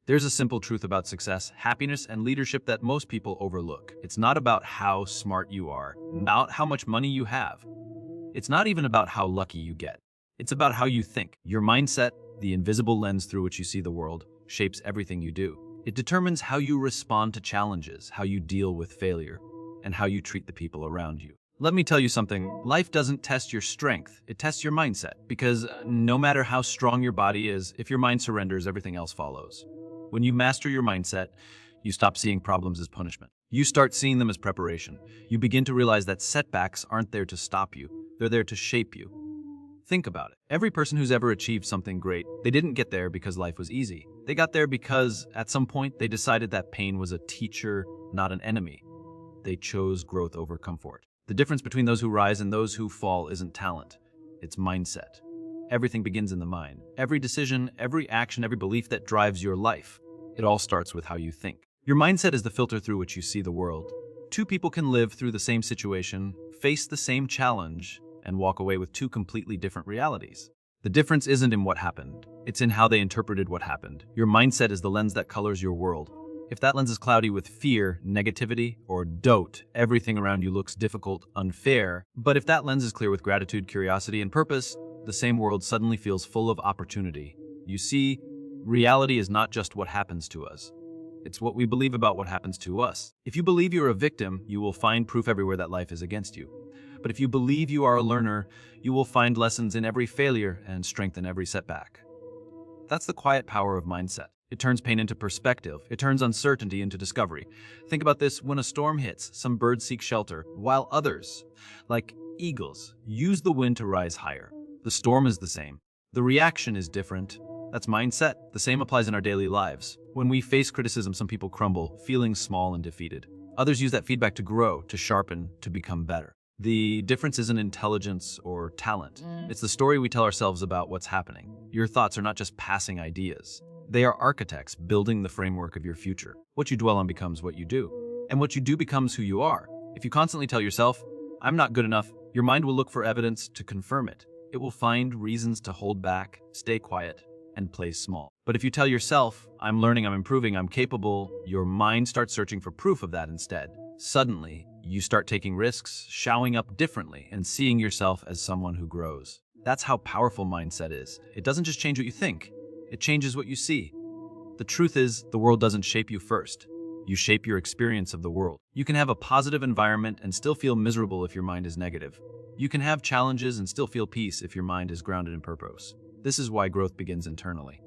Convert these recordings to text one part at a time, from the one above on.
There's a simple truth about success, happiness, and leadership that most people overlook. It's not about how smart you are, about how much money you have. It's not even about how lucky you get. It's about how you think. Your mindset, the invisible lens through which you see the world, shapes everything you do. It determines how you respond to challenges, how you deal with failure, and how you treat the people around you. Let me tell you something, life doesn't test your strength, it tests your mindset. Because no matter how strong your body is, if your mind surrenders, everything else follows. When you master your mindset, you stop seeing problems as punishment. You start seeing them as preparation. You begin to realize that setbacks aren't there to stop you, they're there to shape you. Think about it. Every person who's ever achieved something great, they didn't get there because life was easy. They got there because, at some point, they decided that pain was a teacher, not an enemy. They chose growth over comfort. The difference between those who rise and those who fall isn't talent, it's mindset. Everything begins in the mind. Every decision, every action, every belief that drives your life, it all starts with how you think. Your mindset is the filter through which you see the world. Two people can live through the same situation, face the same challenge, and walk away with two completely different realities. The difference isn't in what happened, it's in how they interpreted what happened. Your mindset is the lens that colors your world. If that lens is cloudy with fear, negativity, or doubt, everything around you looks difficult, unfair. But if that lens is clear with gratitude, curiosity, and purpose, the same world suddenly feels full of opportunity. You see, reality is not just what happens to us. It's what we believe about what happens to us. If you believe you're a victim, you will find proof everywhere that life is against you. But if you believe you are a learner, you will find lessons in every failure and strength in every setback. That's the quiet power of mindset. It turns pain into perspective. It turns uncertainty into discovery. Think about this: when a storm hits, some birds seek shelter, while others, like eagles, use the wind to rise higher. The storm is the same. The reaction is different. That's mindset. The same applies in our daily lives. When we face criticism, some people crumble, feeling small and defeated. Others use that feedback to grow, to sharpen, to become better. The difference isn't intelligence or talent. It's the story we tell ourselves about what's happening. Your thoughts are not just passing ideas. They are architects building the framework of your future. What you dwell on becomes what you do. And what you do becomes who you are. If you constantly tell yourself, "I'm not good enough," your mind will look for evidence to confirm it. It will find reasons to hold back, stay quiet, and play small. But if you tell yourself, "I'm learning, I'm improving, I'm capable," your mind starts searching for proof of that instead. Suddenly, you start taking risks, showing up differently, and seeing yourself as someone who grows. That's how powerful mindset is. It doesn't just change what you think, it changes what you see. The truth is, the world doesn't shape you first. You shape your experience of the world. You can have a positive environment and still feel miserable if your mind is negative. You can have challenges and still feel peace if your mind is grounded in purpose. This is why growth begins internally.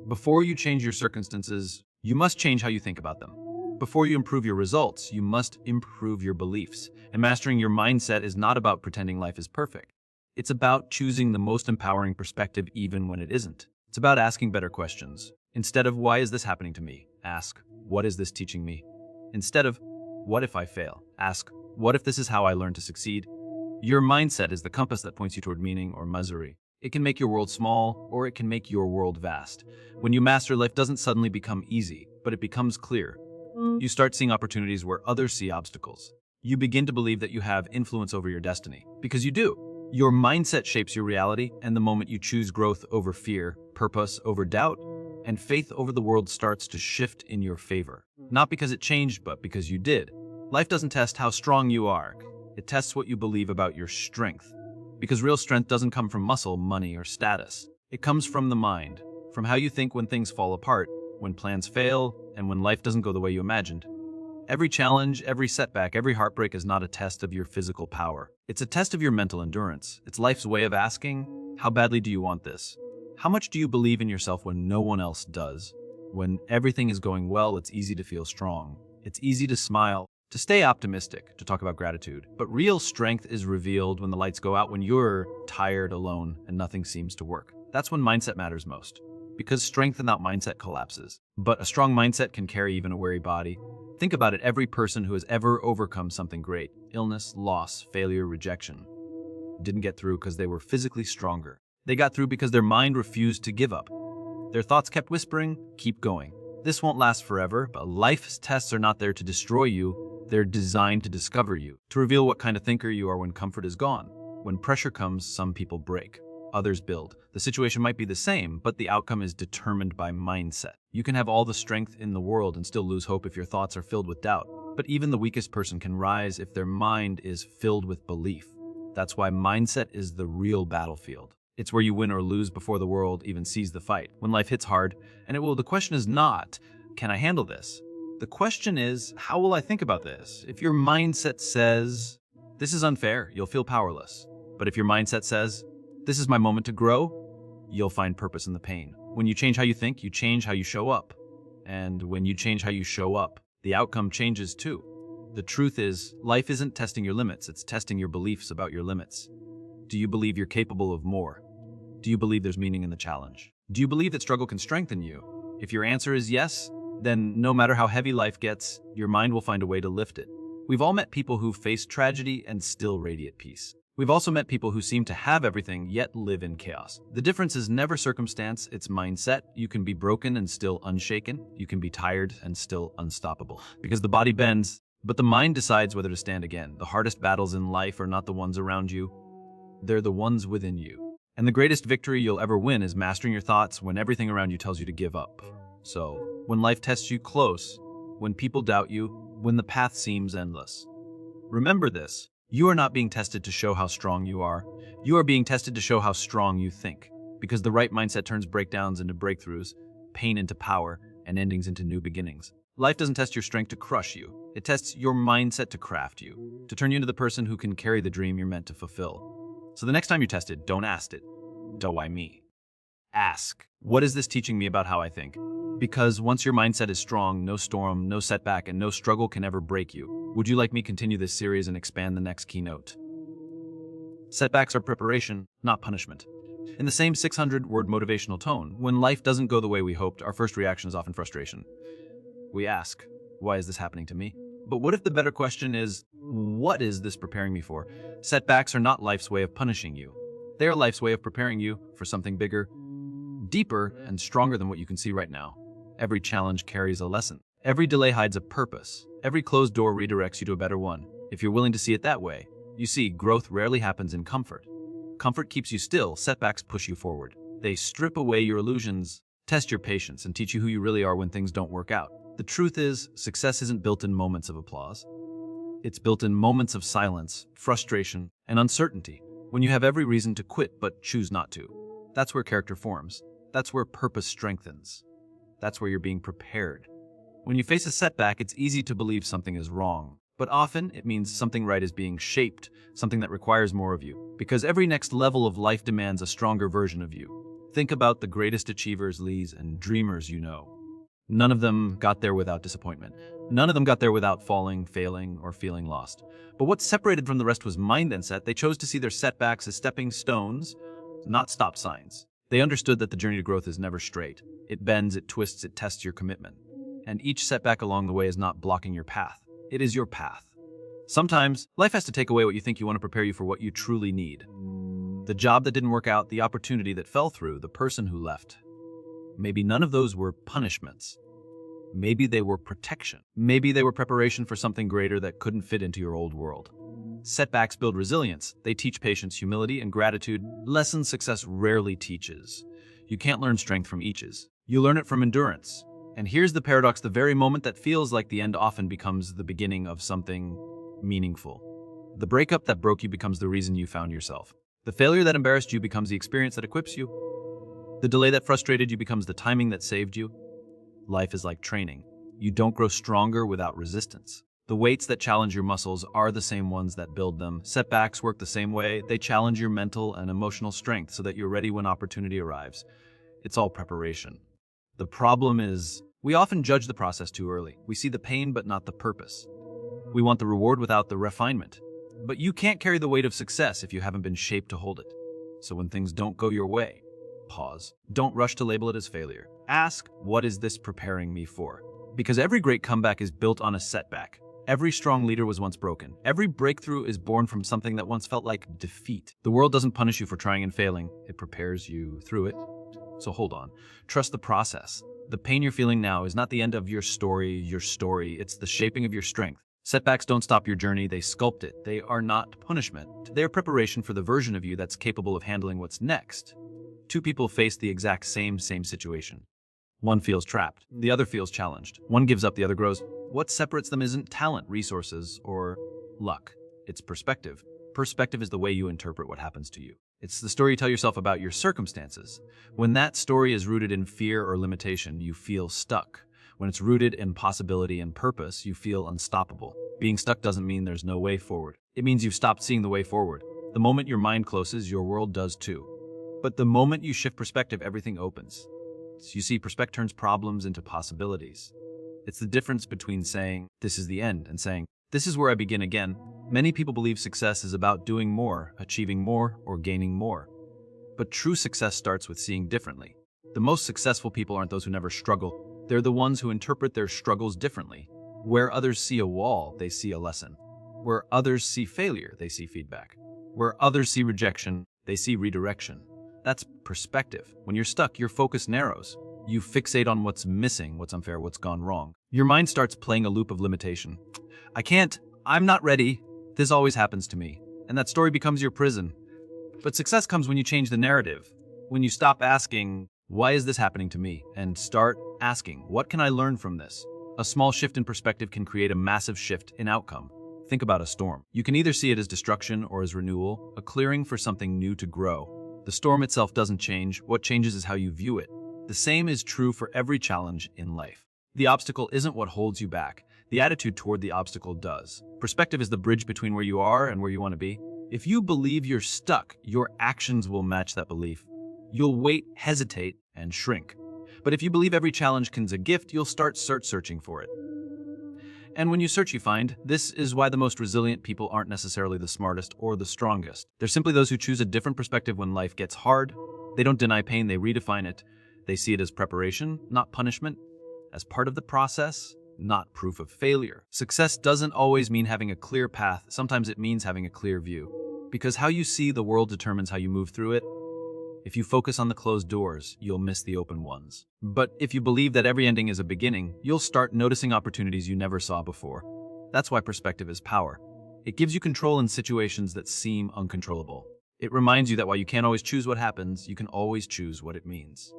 Before you change your circumstances, you must change how you think about them. Before you improve your results, you must improve your beliefs. And mastering your mindset is not about pretending life is perfect. It's about choosing the most empowering perspective even when it isn't. It's about asking better questions. Instead of "Why is this happening to me?" ask, "What is this teaching me?" Instead of "What if I fail?" ask, "What if this is how I learn to succeed?" Your mindset is the compass that points you toward meaning or misery. It can make your world small, or it can make your world vast. When you master, life doesn't suddenly become easy, but it becomes clear. You start seeing opportunities where others see obstacles. You begin to believe that you have influence over your destiny, because you do. Your mindset shapes your reality, and the moment you choose growth over fear, purpose over doubt, and faith over the world starts to shift in your favor. Not because it changed, but because you did. Life doesn't test how strong you are. It tests what you believe about your strength. Because real strength doesn't come from muscle, money, or status. It comes from the mind, from how you think when things fall apart, when plans fail, and when life doesn't go the way you imagined. Every challenge, every setback, every heartbreak is not a test of your physical power. It's a test of your mental endurance. It's life's way of asking, how badly do you want this? How much do you believe in yourself when no one else does? When everything is going well, it's easy to feel strong. It's easy to smile, to stay optimistic, to talk about gratitude. But real strength is revealed when the lights go out, when you're tired, alone, and nothing seems to work. That's when mindset matters most. Because strength without mindset collapses. But a strong mindset can carry even a weary body. Think about it, every person who has ever overcome something great, illness, loss, failure, rejection, didn't get through because they were physically stronger. They got through because their mind refused to give up. Their thoughts kept whispering, "Keep going." This won't last forever, but life's tests are not there to destroy you. They're designed to discover you, to reveal what kind of thinker you are when comfort is gone. When pressure comes, some people break. others build. The situation might be the same, but the outcome is determined by mindset. You can have all the strength in the world and still lose hope if your thoughts are filled with doubt. But even the weakest person can rise if their mind is filled with belief. That's why mindset is the real battlefield. It's where you win or lose before the world even sees the fight. When life hits hard, and it will, the question is not, can I handle this? The question is, how will I think about this? If your mindset says, this is unfair, you'll feel powerless. But if your mindset says, this is my moment to grow, you'll find purpose in the pain. When you change how you think, you change how you show up. And when you change how you show up, the outcome changes too. The truth is, life isn't testing your limits, it's testing your beliefs about your limits. Do you believe you're capable of more? Do you believe there's meaning in the challenge? Do you believe that struggle can strengthen you? If your answer is yes, then no matter how heavy life gets, your mind will find a way to lift it. We've all met people who face tragedy and still radiate peace. We've also met people who seem to have everything yet live in chaos. The difference is never circumstance, it's mindset. You can be broken and still unshaken. You can be tired and still unstoppable. Because the body bends, but the mind decides whether to stand again. The hardest battles in life are not the ones around you, they're the ones within you. And the greatest victory you'll ever win is mastering your thoughts when everything around you tells you to give up. So, when life tests you close, when people doubt you, when the path seems endless, remember this. You are not being tested to show how strong you are. You are being tested to show how strong you think. Because the right mindset turns breakdowns into breakthroughs, pain into power, and endings into new beginnings. Life doesn't test your strength to crush you. It tests your mindset to craft you, to turn you into the person who can carry the dream you're meant to fulfill. So the next time you're tested, don't ask it, "Do why me?" Ask, what is this teaching me about how I think? Because once your mindset is strong, no storm, no setback, and no struggle can ever break you. Would you like me to continue this series and expand the next keynote? Setbacks are preparation, not punishment. In the same 600-word motivational tone, when life doesn't go the way we hoped, our first reaction is often frustration. We ask, why is this happening to me? But what if the better question is, what is this preparing me for? Setbacks are not life's way of punishing you. They are life's way of preparing you for something bigger, deeper, and stronger than what you can see right now. Every challenge carries a lesson. Every delay hides a purpose. Every closed door redirects you to a better one. If you're willing to see it that way, you see, growth rarely happens in comfort. Comfort keeps you still, setbacks push you forward. They strip away your illusions, test your patience, and teach you who you really are when things don't work out. The truth is, success isn't built in moments of applause. It's built in moments of silence, frustration, and uncertainty, when you have every reason to quit but choose not to. That's where character forms. That's where purpose strengthens. That's where you're being prepared. When you face a setback, it's easy to believe something is wrong. But often, it means something right is being shaped, something that requires more of you. Because every next level of life demands a stronger version of you. Think about the greatest achievers, leaders, and dreamers you know. None of them got there without disappointment. None of them got there without falling, failing, or feeling lost. But what separated from the rest was mindset. They chose to see their setbacks as stepping stones, not stop signs. They understood that the journey to growth is never straight. It bends, it twists, it tests your commitment. And each setback along the way is not blocking your path. It is your path. Sometimes, life has to take away what you think you want to prepare you for what you truly need. The job that didn't work out, the opportunity that fell through, the person who left. Maybe none of those were punishments. Maybe they were protection. Maybe they were preparation for something greater that couldn't fit into your old world. Setbacks build resilience. They teach patience, humility, and gratitude, lessons success rarely teaches. You can't learn strength from eaches. You learn it from endurance. And here's the paradox, the very moment that feels like the end often becomes the beginning of something meaningful. The breakup that broke you becomes the reason you found yourself. The failure that embarrassed you becomes the experience that equips you. The delay that frustrated you becomes the timing that saved you. Life is like training. You don't grow stronger without resistance. The weights that challenge your muscles are the same ones that build them. Setbacks work the same way. They challenge your mental and emotional strength so that you're ready when opportunity arrives. It's all preparation. The problem is, we often judge the process too early. We see the pain but not the purpose. We want the reward without the refinement. But you can't carry the weight of success if you haven't been shaped to hold it. So when things don't go your way, pause. Don't rush to label it as failure. Ask, what is this preparing me for? Because every great comeback is built on a setback. Every strong leader was once broken. Every breakthrough is born from something that once felt like defeat. The world doesn't punish you for trying and failing. It prepares you through it. So hold on. Trust the process. The pain you're feeling now is not the end of your story. It's the shaping of your strength. Setbacks don't stop your journey, they sculpt it. They are not punishment. They are preparation for the version of you that's capable of handling what's next. Two people face the exact same situation. One feels trapped, the other feels challenged. One gives up, the other grows. What separates them isn't talent, resources, or luck. It's perspective. Perspective is the way you interpret what happens to you. It's the story you tell yourself about your circumstances. When that story is rooted in fear or limitation, you feel stuck. When it's rooted in possibility and purpose, you feel unstoppable. Being stuck doesn't mean there's no way forward. It means you've stopped seeing the way forward. The moment your mind closes, your world does too. But the moment you shift perspective, everything opens. So you see, perspective turns problems into possibilities. It's the difference between saying, "This is the end," and saying, "This is where I begin again." Many people believe success is about doing more, achieving more, or gaining more. But true success starts with seeing differently. The most successful people aren't those who never struggle. They're the ones who interpret their struggles differently. Where others see a wall, they see a lesson. Where others see failure, they see feedback. Where others see rejection, they see redirection. That's perspective. When you're stuck, your focus narrows. You fixate on what's missing, what's unfair, what's gone wrong. Your mind starts playing a loop of limitation. I can't, I'm not ready, this always happens to me. And that story becomes your prison. But success comes when you change the narrative. When you stop asking, why is this happening to me? And start asking, what can I learn from this? A small shift in perspective can create a massive shift in outcome. Think about a storm. You can either see it as destruction or as renewal, a clearing for something new to grow. The storm itself doesn't change, what changes is how you view it. The same is true for every challenge in life. The obstacle isn't what holds you back, the attitude toward the obstacle does. Perspective is the bridge between where you are and where you want to be. If you believe you're stuck, your actions will match that belief. You'll wait, hesitate, and shrink. But if you believe every challenge is a gift, you'll start searching for it. And when you search, you find. This is why the most resilient people aren't necessarily the smartest or the strongest. They're simply those who choose a different perspective when life gets hard. They don't deny pain, they redefine it. They see it as preparation, not punishment, as part of the process, not proof of failure. Success doesn't always mean having a clear path. Sometimes it means having a clear view. Because how you see the world determines how you move through it. If you focus on the closed doors, you'll miss the open ones. But if you believe that every ending is a beginning, you'll start noticing opportunities you never saw before. That's why perspective is power. It gives you control in situations that seem uncontrollable. It reminds you that while you can't always choose what happens, you can always choose what it means.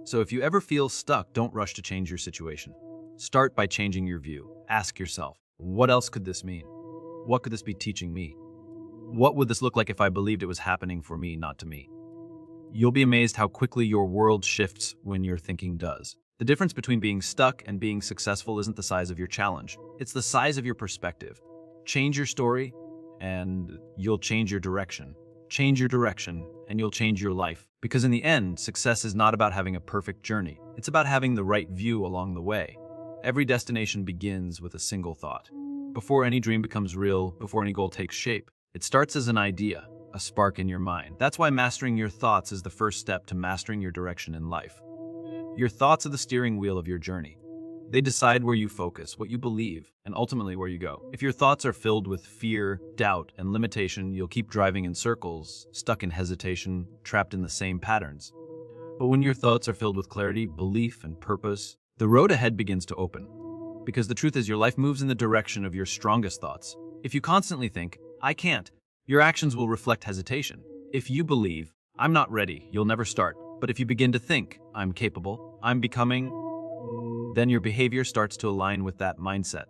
So if you ever feel stuck, don't rush to change your situation. Start by changing your view. Ask yourself, what else could this mean? What could this be teaching me? What would this look like if I believed it was happening for me, not to me? You'll be amazed how quickly your world shifts when your thinking does. The difference between being stuck and being successful isn't the size of your challenge. It's the size of your perspective. Change your story, and you'll change your direction. Change your direction, and you'll change your life. Because in the end, success is not about having a perfect journey. It's about having the right view along the way. Every destination begins with a single thought. Before any dream becomes real, before any goal takes shape, it starts as an idea. A spark in your mind. That's why mastering your thoughts is the first step to mastering your direction in life. Your thoughts are the steering wheel of your journey. They decide where you focus, what you believe, and ultimately where you go. If your thoughts are filled with fear, doubt, and limitation, you'll keep driving in circles, stuck in hesitation, trapped in the same patterns. But when your thoughts are filled with clarity, belief, and purpose, the road ahead begins to open. Because the truth is, your life moves in the direction of your strongest thoughts. If you constantly think, I can't, your actions will reflect hesitation. If you believe, I'm not ready, you'll never start. But if you begin to think, I'm capable, I'm becoming, then your behavior starts to align with that mindset.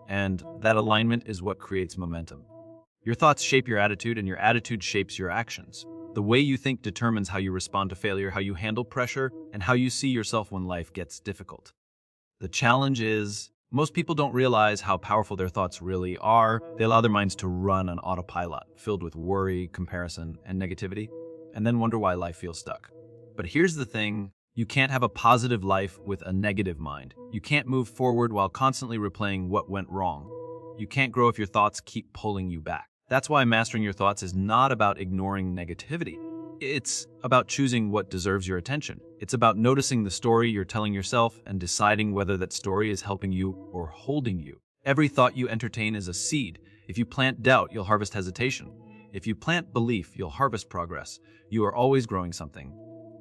And that alignment is what creates momentum. Your thoughts shape your attitude, and your attitude shapes your actions. The way you think determines how you respond to failure, how you handle pressure, and how you see yourself when life gets difficult. The challenge is, most people don't realize how powerful their thoughts really are. They allow their minds to run on autopilot, filled with worry, comparison, and negativity, and then wonder why life feels stuck. But here's the thing, you can't have a positive life with a negative mind. You can't move forward while constantly replaying what went wrong. You can't grow if your thoughts keep pulling you back. That's why mastering your thoughts is not about ignoring negativity. It's about choosing what deserves your attention. It's about noticing the story you're telling yourself and deciding whether that story is helping you or holding you. Every thought you entertain is a seed. If you plant doubt, you'll harvest hesitation. If you plant belief, you'll harvest progress. You are always growing something.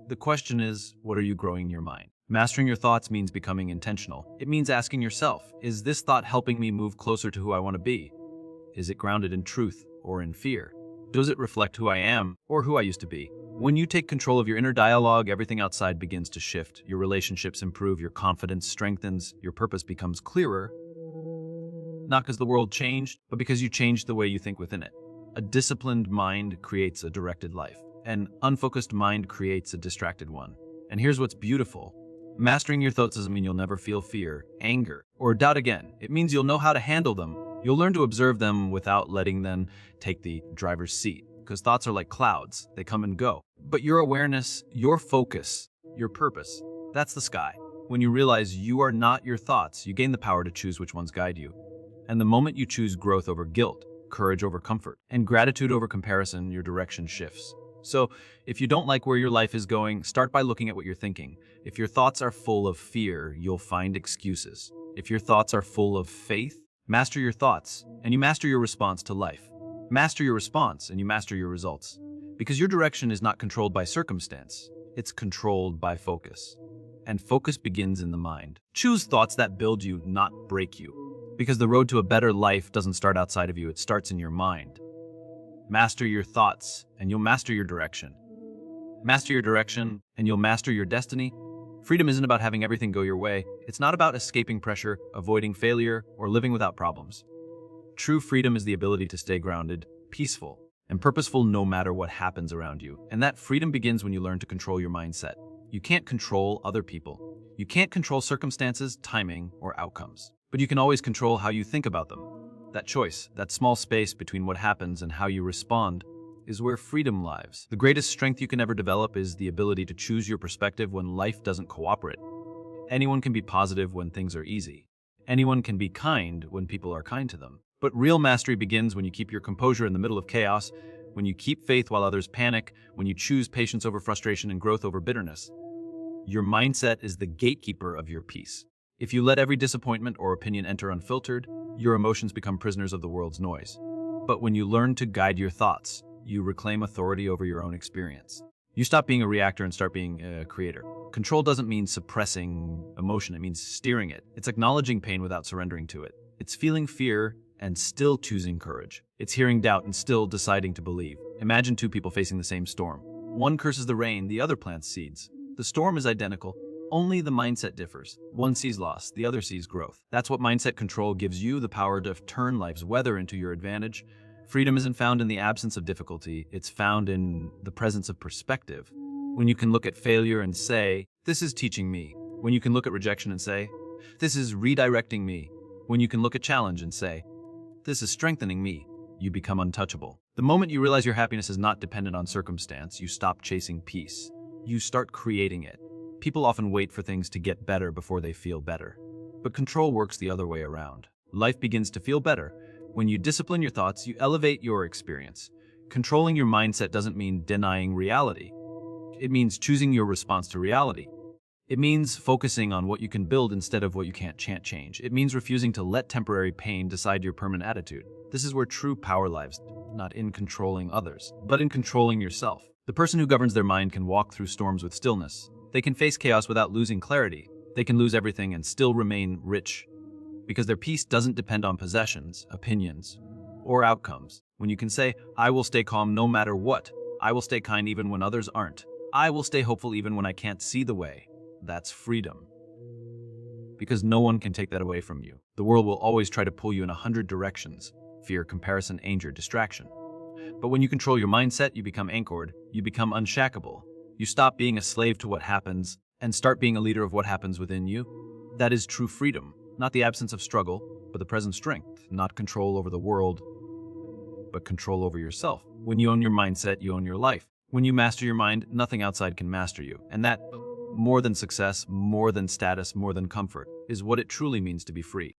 The question is, what are you growing in your mind? Mastering your thoughts means becoming intentional. It means asking yourself, is this thought helping me move closer to who I want to be? Is it grounded in truth or in fear? Does it reflect who I am or who I used to be? When you take control of your inner dialogue, everything outside begins to shift. Your relationships improve, your confidence strengthens, your purpose becomes clearer. Not because the world changed, but because you changed the way you think within it. A disciplined mind creates a directed life. An unfocused mind creates a distracted one. And here's what's beautiful. Mastering your thoughts doesn't mean you'll never feel fear, anger, or doubt again. It means you'll know how to handle them. You'll learn to observe them without letting them take the driver's seat. Because thoughts are like clouds, they come and go. But your awareness, your focus, your purpose, that's the sky. When you realize you are not your thoughts, you gain the power to choose which ones guide you. And the moment you choose growth over guilt, courage over comfort, and gratitude over comparison, your direction shifts. So, if you don't like where your life is going, start by looking at what you're thinking. If your thoughts are full of fear, you'll find excuses. If your thoughts are full of faith, master your thoughts, and you master your response to life. Master your response, and you master your results. Because your direction is not controlled by circumstance, it's controlled by focus. And focus begins in the mind. Choose thoughts that build you, not break you. Because the road to a better life doesn't start outside of you, it starts in your mind. Master your thoughts, and you'll master your direction. Master your direction, and you'll master your destiny. Freedom isn't about having everything go your way. It's not about escaping pressure, avoiding failure, or living without problems. True freedom is the ability to stay grounded, peaceful, and purposeful no matter what happens around you. And that freedom begins when you learn to control your mindset. You can't control other people. You can't control circumstances, timing, or outcomes. But you can always control how you think about them. That choice, that small space between what happens and how you respond, is where freedom lies. The greatest strength you can ever develop is the ability to choose your perspective when life doesn't cooperate. Anyone can be positive when things are easy. Anyone can be kind when people are kind to them. But real mastery begins when you keep your composure in the middle of chaos, when you keep faith while others panic, when you choose patience over frustration and growth over bitterness. Your mindset is the gatekeeper of your peace. If you let every disappointment or opinion enter unfiltered, your emotions become prisoners of the world's noise. But when you learn to guide your thoughts, you reclaim authority over your own experience. You stop being a reactor and start being a creator. Control doesn't mean suppressing emotion, it means steering it. It's acknowledging pain without surrendering to it. It's feeling fear and still choosing courage. It's hearing doubt and still deciding to believe. Imagine two people facing the same storm. One curses the rain, the other plants seeds. The storm is identical, only the mindset differs. One sees loss, the other sees growth. That's what mindset control gives you, the power to turn life's weather into your advantage. Freedom isn't found in the absence of difficulty, it's found in the presence of perspective. When you can look at failure and say, this is teaching me. When you can look at rejection and say, this is redirecting me. When you can look at challenge and say, this is strengthening me, you become untouchable. The moment you realize your happiness is not dependent on circumstance, you stop chasing peace. You start creating it. People often wait for things to get better before they feel better. But control works the other way around. Life begins to feel better. When you discipline your thoughts, you elevate your experience. Controlling your mindset doesn't mean denying reality. It means choosing your response to reality. It means focusing on what you can build instead of what you can't change. It means refusing to let temporary pain decide your permanent attitude. This is where true power lies, not in controlling others, but in controlling yourself. The person who governs their mind can walk through storms with stillness. They can face chaos without losing clarity. They can lose everything and still remain rich. Because their peace doesn't depend on possessions, opinions, or outcomes. When you can say, I will stay calm no matter what. I will stay kind even when others aren't. I will stay hopeful even when I can't see the way. That's freedom. Because no one can take that away from you. The world will always try to pull you in 100 directions. Fear, comparison, anger, distraction. But when you control your mindset, you become anchored. You become unshackable. You stop being a slave to what happens and start being a leader of what happens within you. That is true freedom. Not the absence of struggle, but the present strength. Not control over the world, but control over yourself. When you own your mindset, you own your life. When you master your mind, nothing outside can master you. And that, more than success, more than status, more than comfort, is what it truly means to be free.